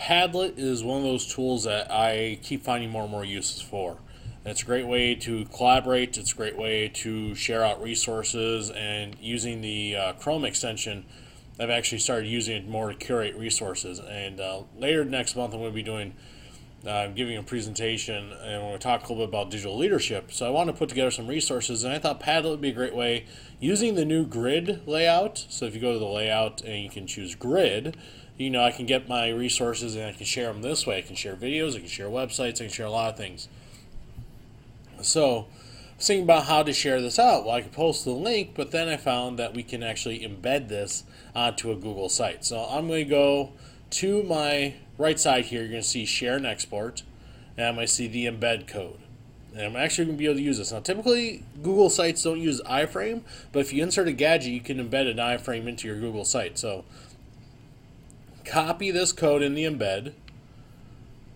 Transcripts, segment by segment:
Padlet is one of those tools that I keep finding more and more uses for. It's a great way to collaborate. It's a great way to share out resources, and using the Chrome extension, I've actually started using it more to curate resources. And later next month, I'm going to be doing giving a presentation, and we're going to talk a little bit about digital leadership. So I want to put together some resources, and I thought Padlet would be a great way using the new grid layout. So if you go to the layout and you can choose grid, I can get my resources and I can share them this way. I can share videos, I can share websites, I can share a lot of things. So I was thinking about how to share this out. Well, I could post the link, but then I found that we can actually embed this onto a Google site. So I'm going to go to my right side here. You're going to see share and export, and I'm going to see the embed code. And I'm actually going to be able to use this. Now, typically, Google sites don't use iframe, but if you insert a gadget, you can embed an iframe into your Google site. So copy this code in the embed,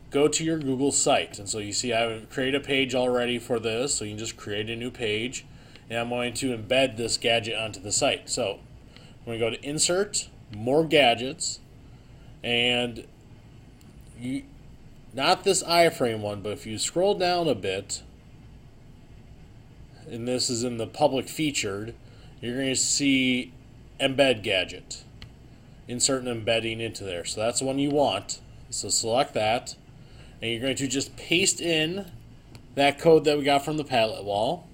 go to your Google site. And so you see I've created a page already for this, so you can just create a new page. And I'm going to embed this gadget onto the site. So I'm going to go to Insert, More Gadgets, and not this iframe one, but if you scroll down a bit, and this is in the public featured, you're going to see Embed Gadget. Insert an embedding into there. So that's the one you want. So select that, and you're going to just paste in that code that we got from the Padlet wall.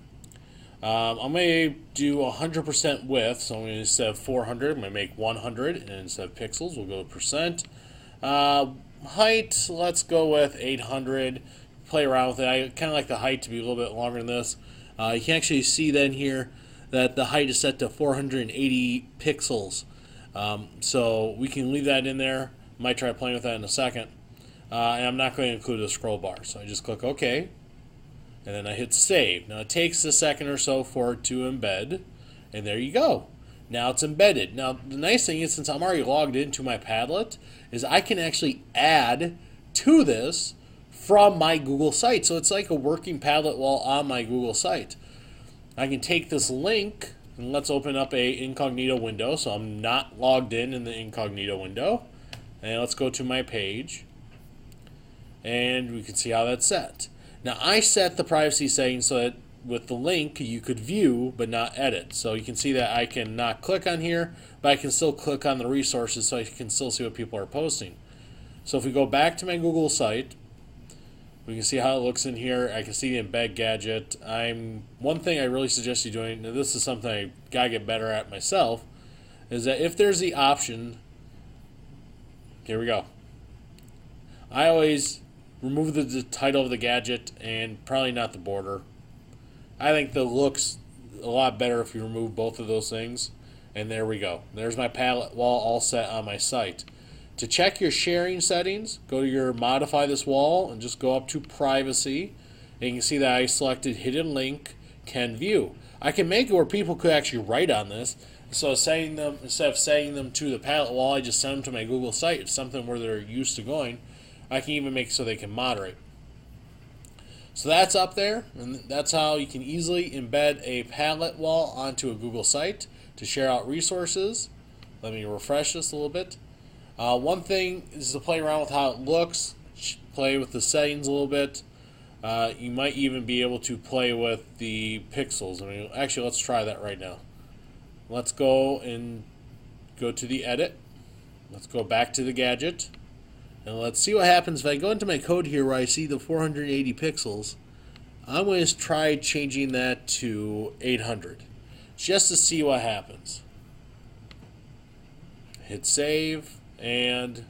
I'm going to do 100% width, so I'm going to, instead of 400, I'm going to make 100, and instead of pixels, we'll go to percent. Height, let's go with 800. Play around with it. I kind of like the height to be a little bit longer than this. You can actually see then here that the height is set to 480 pixels. So we can leave that in there. Might try playing with that in a second. And I'm not going to include a scroll bar. So I just click OK. And then I hit save. Now it takes a second or so for it to embed. And there you go. Now it's embedded. Now the nice thing is, since I'm already logged into my Padlet, is I can actually add to this from my Google site. So it's like a working Padlet wall on my Google site. I can take this link, and let's open up a incognito window, so I'm not logged in the incognito window. And let's go to my page, and we can see how that's set. Now I set the privacy settings so that with the link you could view but not edit. So you can see that I can not click on here, but I can still click on the resources so I can still see what people are posting. So if we go back to my Google site, we can see how it looks in here. I can see the embed gadget. One thing I really suggest you doing, and this is something I gotta get better at myself, is that if there's the option, here we go. I always remove the title of the gadget and probably not the border. I think the looks a lot better if you remove both of those things. And there we go. There's my Padlet wall all set on my site. To check your sharing settings, go to your modify this wall and just go up to privacy. And you can see that I selected hidden link can view. I can make it where people could actually write on this. So instead of sending them to the Padlet wall, I just send them to my Google site. It's something where they're used to going. I can even make it so they can moderate. So that's up there, and that's how you can easily embed a Padlet wall onto a Google site to share out resources. Let me refresh this a little bit. One thing is to play around with how it looks, play with the settings a little bit. You might even be able to play with the pixels. Actually, let's try that right now. Let's go to the edit. Let's go back to the gadget. And let's see what happens if I go into my code here where I see the 480 pixels. I'm going to try changing that to 800 just to see what happens. Hit save, and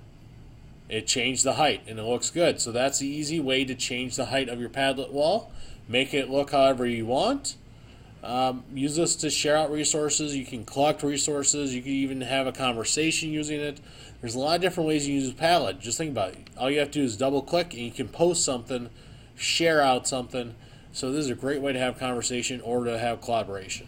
it changed the height, and it looks good. So that's the easy way to change the height of your Padlet wall. Make it look however you want. Use this to share out resources. You can collect resources. You can even have a conversation using it. There's a lot of different ways you use Padlet. Just think about it. All you have to do is double click and you can post something, share out something. So this is a great way to have conversation or to have collaboration.